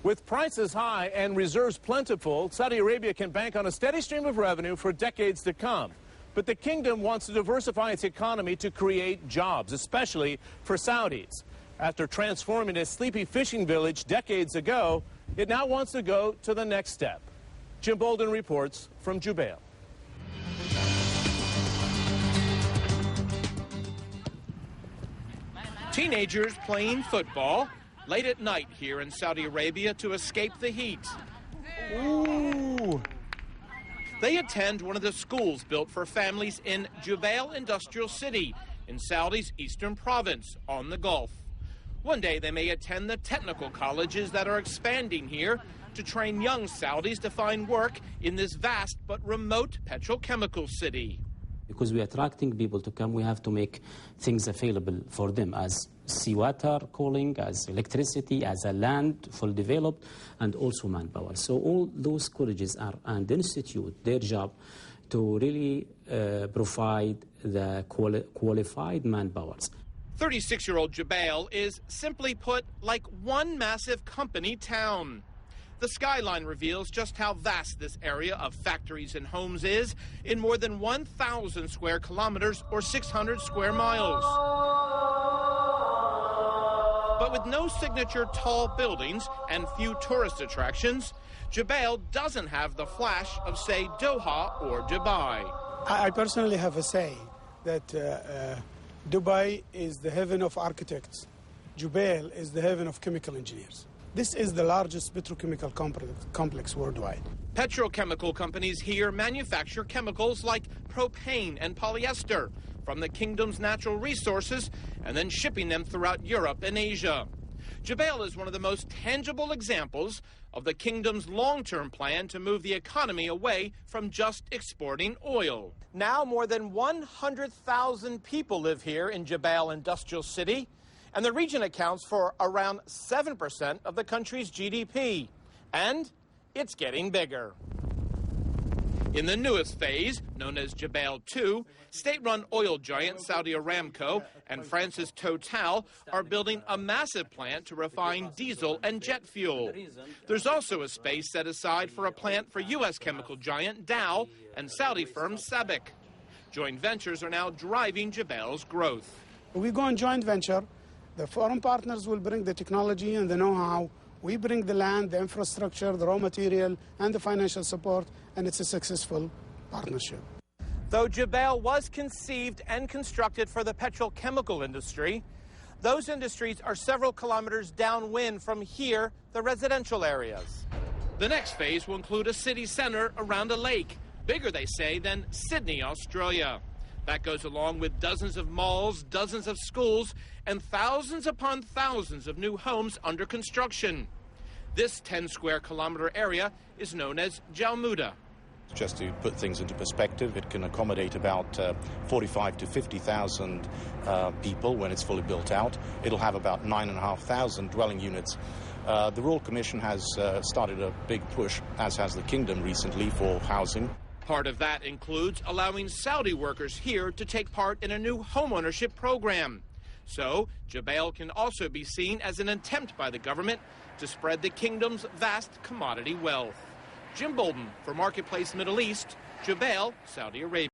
With prices high and reserves plentiful, Saudi Arabia can bank on a steady stream of revenue for decades to come. But the kingdom wants to diversify its economy to create jobs, especially for Saudis. After transforming a sleepy fishing village decades ago, it now wants to go to the next step. Jim Bolden reports from Jubail. Teenagers playing football late at night here in Saudi Arabia to escape the heat. Ooh. They attend one of the schools built for families in Jubail Industrial City in Saudi's eastern province on the Gulf. One day they may attend the technical colleges that are expanding here to train young Saudis to find work in this vast but remote petrochemical city. Because we are attracting people to come, we have to make things available for them as seawater cooling, as electricity, as a land fully developed, and also manpower. So all those colleges are and institute their job to really provide the qualified manpowers. 36-year-old Jubail is, simply put, like one massive company town. The skyline reveals just how vast this area of factories and homes is in more than 1,000 square kilometers or 600 square miles. But with no signature tall buildings and few tourist attractions, Jubail doesn't have the flash of, say, Doha or Dubai. I personally have a say that Dubai is the heaven of architects. Jubail is the heaven of chemical engineers. This is the largest petrochemical complex worldwide. Petrochemical companies here manufacture chemicals like propane and polyester from the kingdom's natural resources and then shipping them throughout Europe and Asia. Jubail is one of the most tangible examples of the kingdom's long-term plan to move the economy away from just exporting oil. Now more than 100,000 people live here in Jubail Industrial City, and the region accounts for around 7% of the country's GDP. And it's getting bigger. In the newest phase, known as Jubail 2, state-run oil giant Saudi Aramco and France's Total are building a massive plant to refine diesel and jet fuel. There's also a space set aside for a plant for U.S. chemical giant Dow and Saudi firm SABIC. Joint ventures are now driving Jubail's growth. We go on joint venture. The foreign partners will bring the technology and the know-how. We bring the land, the infrastructure, the raw material, and the financial support, and it's a successful partnership. Though Jubail was conceived and constructed for the petrochemical industry, those industries are several kilometers downwind from here, the residential areas. The next phase will include a city center around a lake, bigger, they say, than Sydney, Australia. That goes along with dozens of malls, dozens of schools, and thousands upon thousands of new homes under construction. This 10-square-kilometer area is known as Jalmuda. Just to put things into perspective, it can accommodate about 45 to 50,000 people when it's fully built out. It'll have about 9,500 dwelling units. The Royal Commission has started a big push, as has the Kingdom recently, for housing. Part of that includes allowing Saudi workers here to take part in a new homeownership program. So, Jubail can also be seen as an attempt by the government to spread the kingdom's vast commodity wealth. Jim Bolden for Marketplace Middle East, Jubail, Saudi Arabia.